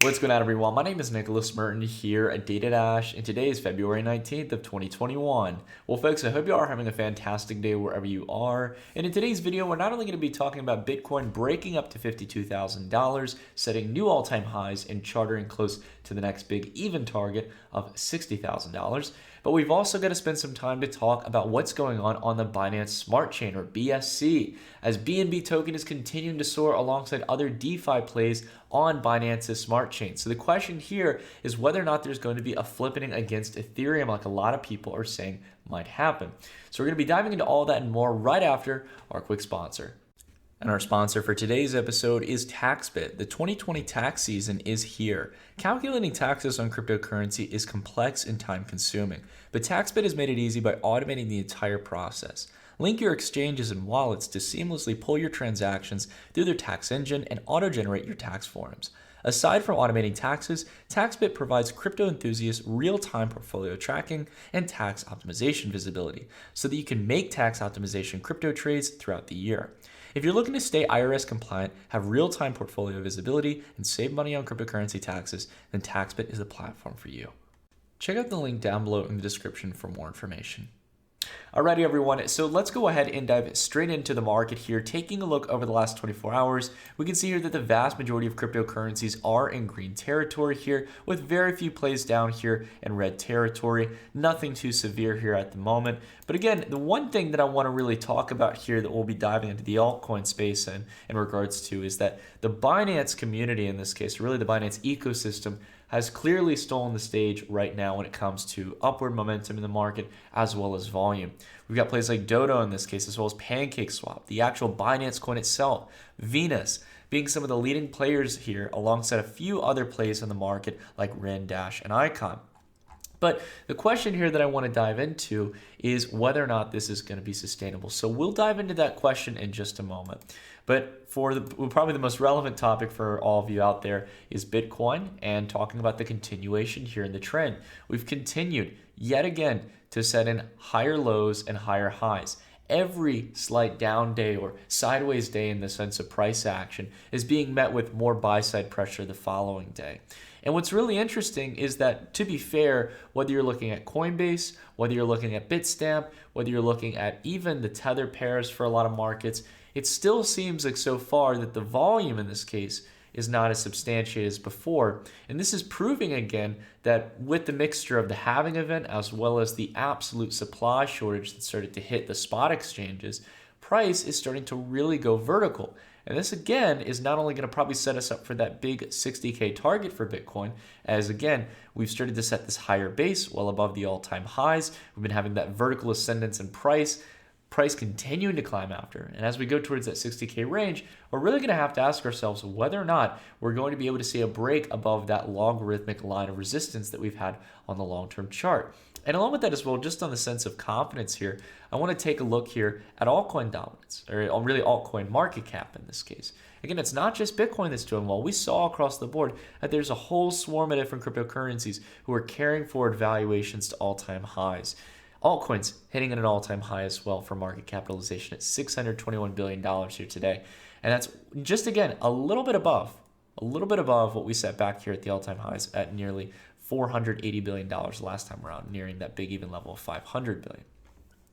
What's going on, everyone? My name is Nicholas Merton here at DataDash, and today is February 19th of 2021. Well, folks, I hope you are having a fantastic day wherever you are. And in today's video, we're not only going to be talking about Bitcoin breaking up to $52,000, setting new all-time highs, and chartering close to the next big even target of $60,000, but we've also got to spend some time to talk about what's going on the Binance Smart Chain, or BSC, as BNB token is continuing to soar alongside other DeFi plays on Binance's Smart Chain. So the question here is whether or not there's going to be a flippening against Ethereum, like a lot of people are saying might happen. So we're going to be diving into all that and more right after our quick sponsor. And our sponsor for today's episode is Taxbit. The 2020 tax season is here. Calculating taxes on cryptocurrency is complex and time-consuming, but Taxbit has made it easy by automating the entire process. Link your exchanges and wallets to seamlessly pull your transactions through their tax engine and auto-generate your tax forms. Aside from automating taxes, Taxbit provides crypto enthusiasts real-time portfolio tracking and tax optimization visibility so that you can make tax optimization crypto trades throughout the year. If you're looking to stay IRS compliant, have real-time portfolio visibility, and save money on cryptocurrency taxes, then Taxbit is the platform for you. Check out the link down below in the description for more information. Alrighty, everyone, so let's go ahead and dive straight into the market here. Taking a look over the last 24 hours, we can see here that the vast majority of cryptocurrencies are in green territory here, with very few plays down here in red territory. Nothing too severe here at the moment. But again, the one thing that I want to really talk about here that we'll be diving into the altcoin space in regards to is that the Binance community, in this case, really the Binance ecosystem, has clearly stolen the stage right now when it comes to upward momentum in the market as well as volume. We've got plays like Dodo in this case, as well as PancakeSwap, the actual Binance coin itself, Venus, being some of the leading players here alongside a few other plays in the market like Ren, Dash, and Icon. But the question here that I want to dive into is whether or not this is going to be sustainable. So we'll dive into that question in just a moment. But probably the most relevant topic for all of you out there is Bitcoin, and talking about the continuation here in the trend. We've continued yet again to set in higher lows and higher highs. Every slight down day or sideways day in the sense of price action is being met with more buy-side pressure the following day. And what's really interesting is that, to be fair, whether you're looking at Coinbase, whether you're looking at Bitstamp, whether you're looking at even the tether pairs for a lot of markets, it still seems like so far that the volume in this case is not as substantiated as before. And this is proving again that with the mixture of the halving event as well as the absolute supply shortage that started to hit the spot exchanges, price is starting to really go vertical. And this again is not only going to probably set us up for that big 60K target for Bitcoin, as again, we've started to set this higher base well above the all-time highs. We've been having that vertical ascendance in price continuing to climb after. And as we go towards that 60K range, we're really going to have to ask ourselves whether or not we're going to be able to see a break above that logarithmic line of resistance that we've had on the long-term chart. And along with that as well, just on the sense of confidence here, I want to take a look here at altcoin dominance, or really altcoin market cap in this case. Again, it's not just Bitcoin that's doing well. We saw across the board that there's a whole swarm of different cryptocurrencies who are carrying forward valuations to all-time highs. Altcoins hitting at an all-time high as well for market capitalization at $621 billion here today. And that's just, again, a little bit above what we set back here at the all-time highs at nearly $480 billion last time around, nearing that big even level of $500 billion.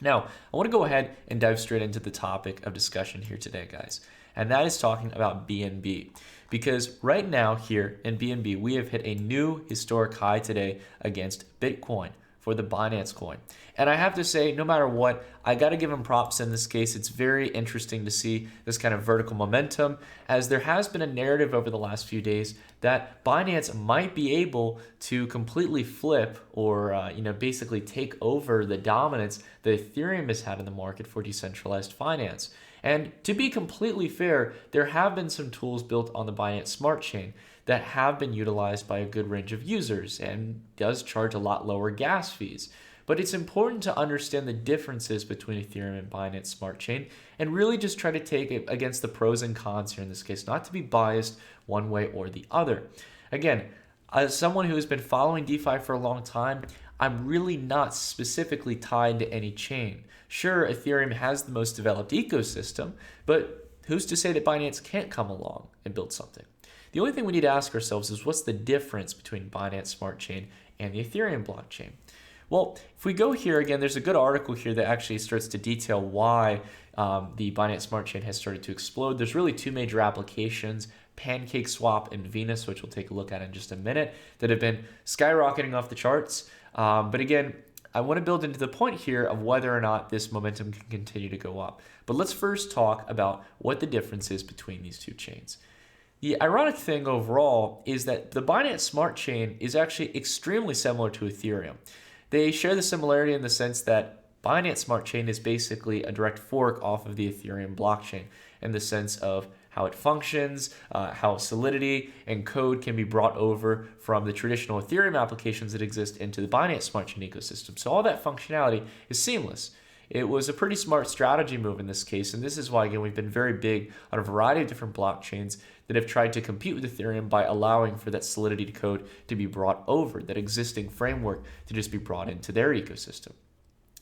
Now, I want to go ahead and dive straight into the topic of discussion here today, guys. And that is talking about BNB. Because right now here in BNB, we have hit a new historic high today against Bitcoin for the Binance coin. And I have to say, no matter what, I got to give him props in this case. It's very interesting to see this kind of vertical momentum, as there has been a narrative over the last few days that Binance might be able to completely flip or basically take over the dominance that Ethereum has had in the market for decentralized finance. And to be completely fair, there have been some tools built on the Binance Smart Chain that have been utilized by a good range of users and does charge a lot lower gas fees. But it's important to understand the differences between Ethereum and Binance Smart Chain and really just try to take it against the pros and cons here in this case, not to be biased one way or the other. Again, as someone who has been following DeFi for a long time, I'm really not specifically tied to any chain. Sure, Ethereum has the most developed ecosystem, but who's to say that Binance can't come along and build something? The only thing we need to ask ourselves is what's the difference between Binance Smart Chain and the Ethereum blockchain? Well, if we go here again, there's a good article here that actually starts to detail why the Binance Smart Chain has started to explode. There's really two major applications, PancakeSwap and Venus, which we'll take a look at in just a minute, that have been skyrocketing off the charts. But again, I want to build into the point here of whether or not this momentum can continue to go up. But let's first talk about what the difference is between these two chains. The ironic thing overall is that the Binance Smart Chain is actually extremely similar to Ethereum. They share the similarity in the sense that Binance Smart Chain is basically a direct fork off of the Ethereum blockchain in the sense of how it functions, how Solidity and code can be brought over from the traditional Ethereum applications that exist into the Binance Smart Chain ecosystem. So all that functionality is seamless. It was a pretty smart strategy move in this case, and this is why, again, we've been very big on a variety of different blockchains that have tried to compete with Ethereum by allowing for that Solidity code to be brought over, that existing framework to just be brought into their ecosystem.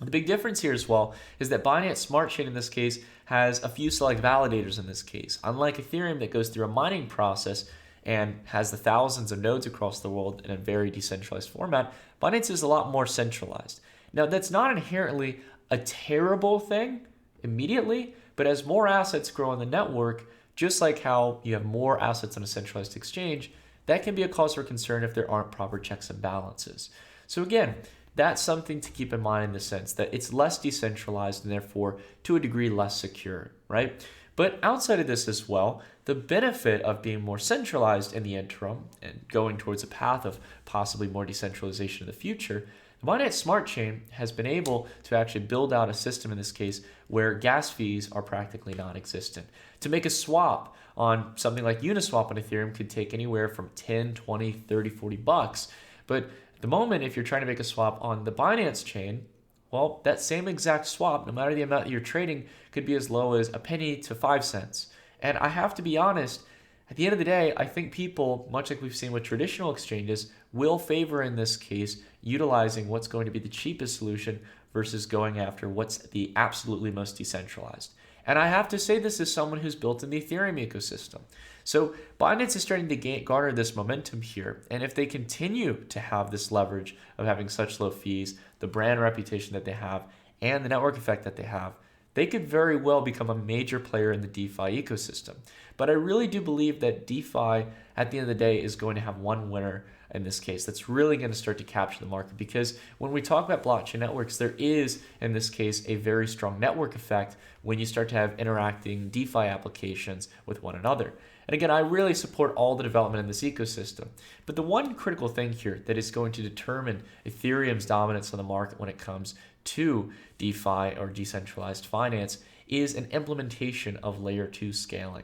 The big difference here as well is that Binance Smart Chain in this case has a few select validators in this case. Unlike Ethereum that goes through a mining process and has the thousands of nodes across the world in a very decentralized format, Binance is a lot more centralized. Now, that's not inherently a terrible thing immediately, but as more assets grow on the network, just like how you have more assets on a centralized exchange, that can be a cause for concern if there aren't proper checks and balances. So again, that's something to keep in mind in the sense that it's less decentralized and therefore to a degree less secure, right? But outside of this as well, the benefit of being more centralized in the interim and going towards a path of possibly more decentralization in the future, the Binance Smart Chain has been able to actually build out a system in this case where gas fees are practically non-existent. To make a swap on something like Uniswap on Ethereum could take anywhere from 10, 20, 30, 40 bucks. But at the moment, if you're trying to make a swap on the Binance chain, well, that same exact swap, no matter the amount that you're trading, could be as low as a penny to 5 cents. And I have to be honest, at the end of the day, I think people, much like we've seen with traditional exchanges, will favor in this case utilizing what's going to be the cheapest solution versus going after what's the absolutely most decentralized. And I have to say this as someone who's built in the Ethereum ecosystem. So Binance is starting to garner this momentum here. And if they continue to have this leverage of having such low fees, the brand reputation that they have, and the network effect that they have, they could very well become a major player in the DeFi ecosystem. But I really do believe that DeFi, at the end of the day, is going to have one winner in this case that's really going to start to capture the market, because when we talk about blockchain networks, there is, in this case, a very strong network effect when you start to have interacting DeFi applications with one another. And again, I really support all the development in this ecosystem. But the one critical thing here that is going to determine Ethereum's dominance on the market when it comes to DeFi or decentralized finance is an implementation of layer 2 scaling.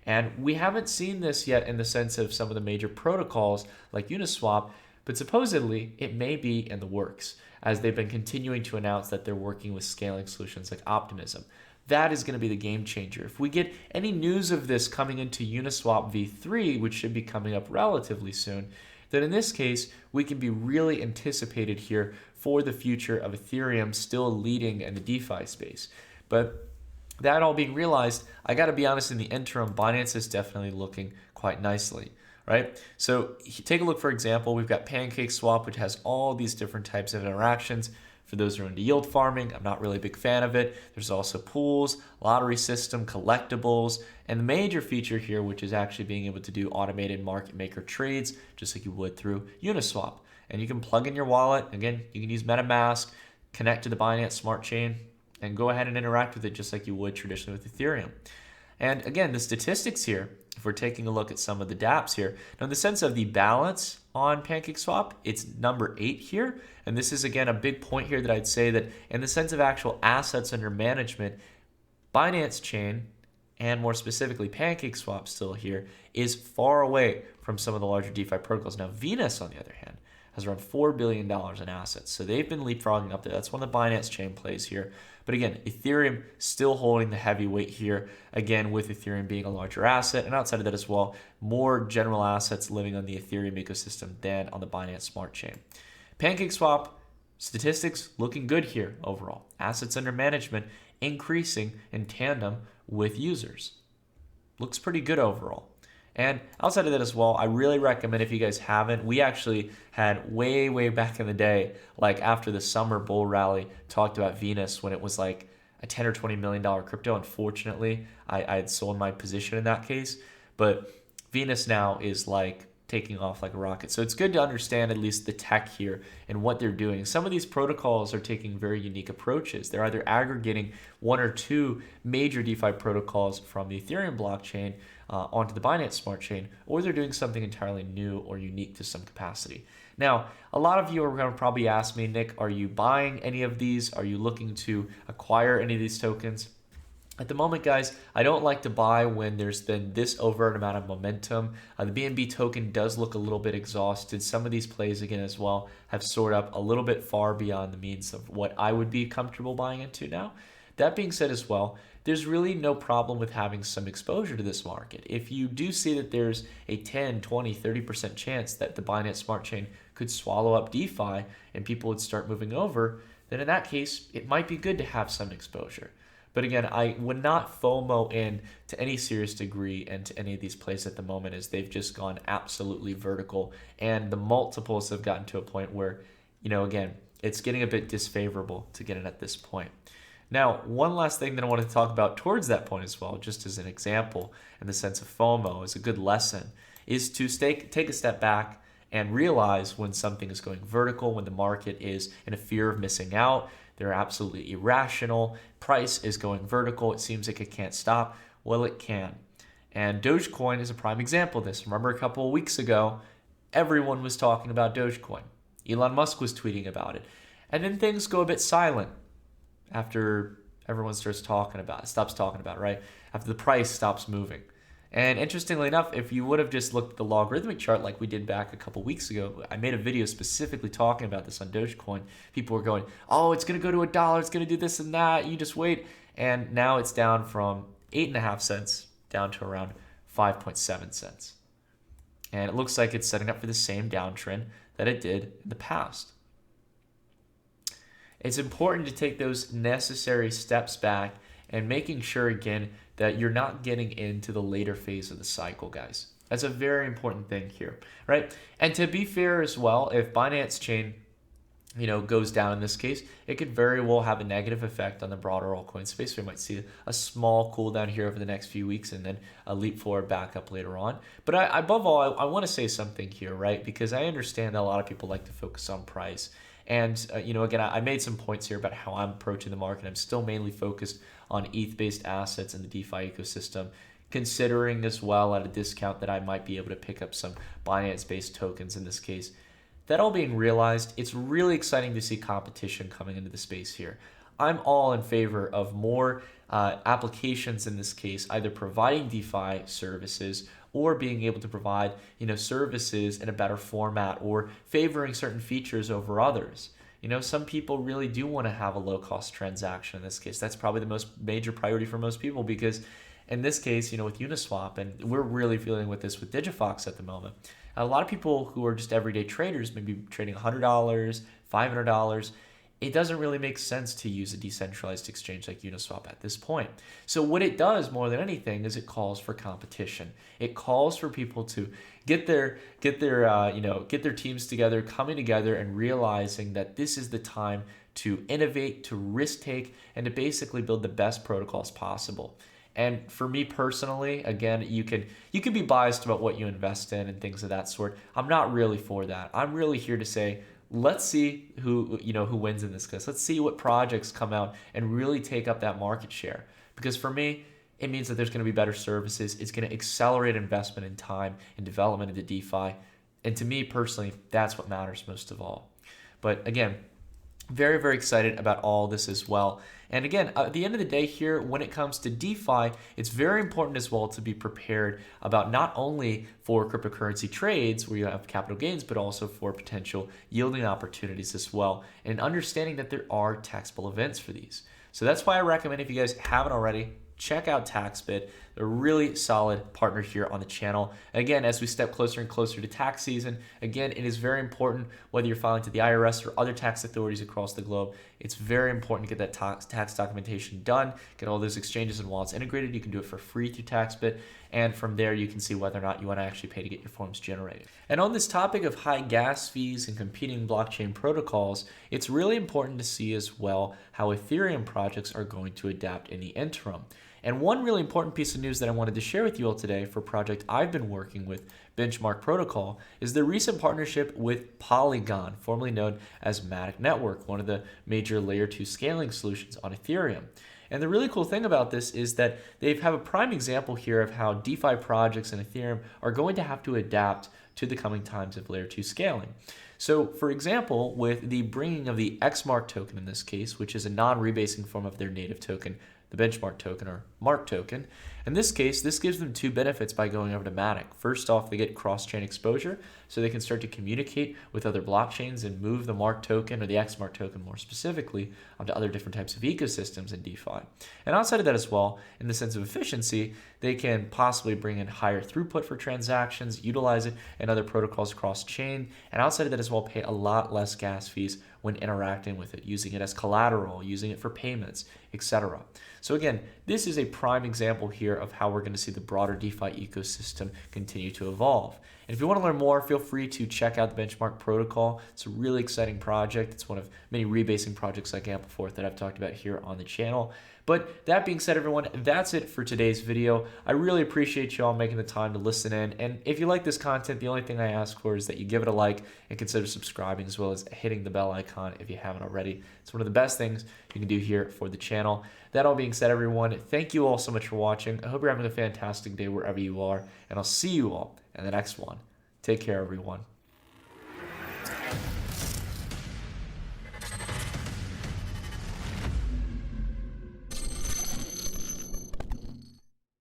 And we haven't seen this yet in the sense of some of the major protocols like Uniswap, but supposedly it may be in the works as they've been continuing to announce that they're working with scaling solutions like Optimism. That is going to be the game changer. If we get any news of this coming into Uniswap v3, which should be coming up relatively soon, then in this case, we can be really anticipated here for the future of Ethereum still leading in the DeFi space. But that all being realized, I got to be honest, in the interim, Binance is definitely looking quite nicely, right? So take a look, for example, we've got PancakeSwap, which has all these different types of interactions. For those who are into yield farming, I'm not really a big fan of it. There's also pools, lottery system, collectibles, and the major feature here, which is actually being able to do automated market maker trades, just like you would through Uniswap. And you can plug in your wallet. Again, you can use MetaMask, connect to the Binance Smart Chain, and go ahead and interact with it just like you would traditionally with Ethereum. And again, the statistics here, if we're taking a look at some of the dApps here, now in the sense of the balance on PancakeSwap, it's number 8 here. And this is, again, a big point here that I'd say that in the sense of actual assets under management, Binance Chain, and more specifically PancakeSwap still here, is far away from some of the larger DeFi protocols. Now, Venus, on the other hand, has around $4 billion in assets. So they've been leapfrogging up there. That's one of the Binance Chain plays here. But again, Ethereum still holding the heavy weight here, again, with Ethereum being a larger asset. And outside of that as well, more general assets living on the Ethereum ecosystem than on the Binance Smart Chain. PancakeSwap statistics looking good here overall. Assets under management increasing in tandem with users. Looks pretty good overall. And outside of that as well, I really recommend, if you guys haven't, we actually had way back in the day, like after the summer bull rally, talked about Venus when it was like a 10 or $20 million crypto. Unfortunately, I had sold my position in that case, but Venus now is like taking off like a rocket. So it's good to understand at least the tech here and what they're doing. Some of these protocols are taking very unique approaches. They're either aggregating one or two major DeFi protocols from the Ethereum blockchain onto the Binance Smart Chain, or they're doing something entirely new or unique to some capacity. Now, a lot of you are going to probably ask me, Nick, are you buying any of these? Are you looking to acquire any of these tokens? At the moment, guys, I don't like to buy when there's been this overt amount of momentum. The BNB token does look a little bit exhausted. Some of these plays, again, as well, have soared up a little bit far beyond the means of what I would be comfortable buying into now. That being said as well, there's really no problem with having some exposure to this market. If you do see that there's a 10, 20, 30% chance that the Binance Smart Chain could swallow up DeFi and people would start moving over, then in that case, it might be good to have some exposure. But again, I would not FOMO in to any serious degree into any of these plays at the moment, as they've just gone absolutely vertical. And the multiples have gotten to a point where, again, it's getting a bit disfavorable to get in at this point. Now, one last thing that I want to talk about towards that point as well, just as an example in the sense of FOMO, is a good lesson, is to take a step back and realize when something is going vertical, when the market is in a fear of missing out. They're absolutely irrational. Price is going vertical. It seems like it can't stop. Well, it can. And Dogecoin is a prime example of this. Remember a couple of weeks ago, everyone was talking about Dogecoin. Elon Musk was tweeting about it. And then things go a bit silent after everyone stops talking about it, right? After the price stops moving. And interestingly enough, if you would have just looked at the logarithmic chart like we did back a couple weeks ago, I made a video specifically talking about this on Dogecoin. People were going, oh, it's going to go to $1. It's going to do this and that. You just wait. And now it's down from 8.5 cents down to around 5.7 cents. And it looks like it's setting up for the same downtrend that it did in the past. It's important to take those necessary steps back and making sure, again, that you're not getting into the later phase of the cycle, guys. That's a very important thing here, right? And to be fair as well, if Binance Chain, goes down in this case, it could very well have a negative effect on the broader altcoin space. We might see a small cool down here over the next few weeks and then a leap forward back up later on. But above all, I want to say something here, right? Because I understand that a lot of people like to focus on price. And, again, I made some points here about how I'm approaching the market. I'm still mainly focused on ETH-based assets in the DeFi ecosystem, considering as well at a discount that I might be able to pick up some Binance-based tokens in this case. That all being realized, it's really exciting to see competition coming into the space here. I'm all in favor of more applications in this case, either providing DeFi services or being able to provide, services in a better format or favoring certain features over others. Some people really do want to have a low-cost transaction in this case. That's probably the most major priority for most people because in this case, with Uniswap, and we're really feeling with this with Digifox at the moment, a lot of people who are just everyday traders, maybe trading $100, $500, it doesn't really make sense to use a decentralized exchange like Uniswap at this point. So what it does more than anything is it calls for competition. It calls for people to get their teams together, coming together and realizing that this is the time to innovate, to risk take, and to basically build the best protocols possible. And for me personally, again, you can be biased about what you invest in and things of that sort. I'm not really for that. I'm really here to say, let's see who wins in this case. Let's see what projects come out and really take up that market share. Because for me, it means that there's going to be better services. It's going to accelerate investment in time and development into DeFi. And to me personally, that's what matters most of all. But again, very, very excited about all this as well. And again, at the end of the day here, when it comes to DeFi, it's very important as well to be prepared about not only for cryptocurrency trades where you have capital gains, but also for potential yielding opportunities as well. And understanding that there are taxable events for these. So that's why I recommend, if you guys haven't already, check out Taxbit. They're a really solid partner here on the channel. And again, as we step closer and closer to tax season, again, it is very important whether you're filing to the IRS or other tax authorities across the globe. It's very important to get that tax documentation done, get all those exchanges and wallets integrated. You can do it for free through Taxbit, and from there you can see whether or not you want to actually pay to get your forms generated. And on this topic of high gas fees and competing blockchain protocols, it's really important to see as well how Ethereum projects are going to adapt in the interim. And one really important piece of news that I wanted to share with you all today for a project I've been working with, Benchmark Protocol, is the recent partnership with Polygon, formerly known as Matic Network, one of the major layer 2 scaling solutions on Ethereum. And the really cool thing about this is that they have a prime example here of how DeFi projects and Ethereum are going to have to adapt to the coming times of layer 2 scaling. So for example, with the bringing of the XMark token in this case, which is a non-rebasing form of their native token, the benchmark token or mark token. In this case, this gives them two benefits by going over to Matic. First off, they get cross-chain exposure, so they can start to communicate with other blockchains and move the mark token, or the XMark token more specifically, onto other different types of ecosystems in DeFi. And outside of that as well, in the sense of efficiency, they can possibly bring in higher throughput for transactions, utilize it in other protocols cross-chain, and outside of that as well, pay a lot less gas fees when interacting with it, using it as collateral, using it for payments, etc. So again, this is a prime example here of how we're going to see the broader DeFi ecosystem continue to evolve. And if you want to learn more, feel free to check out the Benchmark Protocol. It's a really exciting project. It's one of many rebasing projects like Ampleforth that I've talked about here on the channel. But that being said, everyone, that's it for today's video. I really appreciate you all making the time to listen in. And if you like this content, the only thing I ask for is that you give it a like and consider subscribing, as well as hitting the bell icon if you haven't already. It's one of the best things you can do here for the channel. That all being said, everyone, thank you all so much for watching. I hope you're having a fantastic day wherever you are, and I'll see you all in the next one. Take care, everyone.